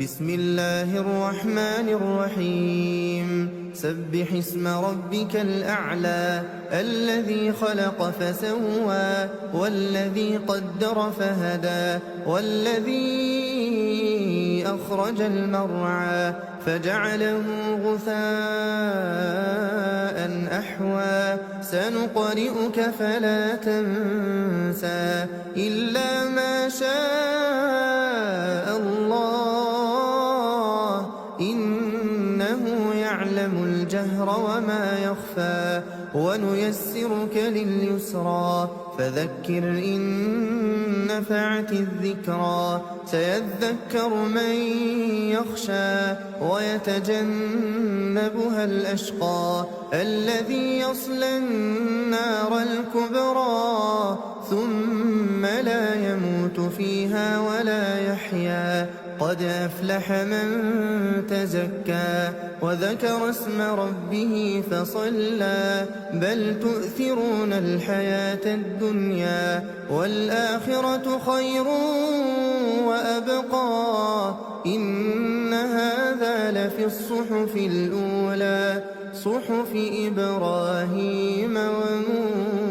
بسم الله الرحمن الرحيم سبح اسم ربك الأعلى الذي خلق فسوى والذي قدر فهدى والذي أخرج المرعى فجعله غثاء أحوى سنقرئك فلا تنسى إلا ما شاء الله إنه يعلم الجهر وما يخفى ونيسرك لليسرى فذكر إن نفعت الذكرى سيذكر من يخشى ويتجنبها الأشقى الذي يصلى النار الكبرى ثم لا يموت فيها ولا يحيا قد أفلح من تزكى وذكر اسم ربه فصلى بل تؤثرون الحياة الدنيا والآخرة خير وأبقى إن هذا لفي الصحف الأولى صحف إبراهيم وموسى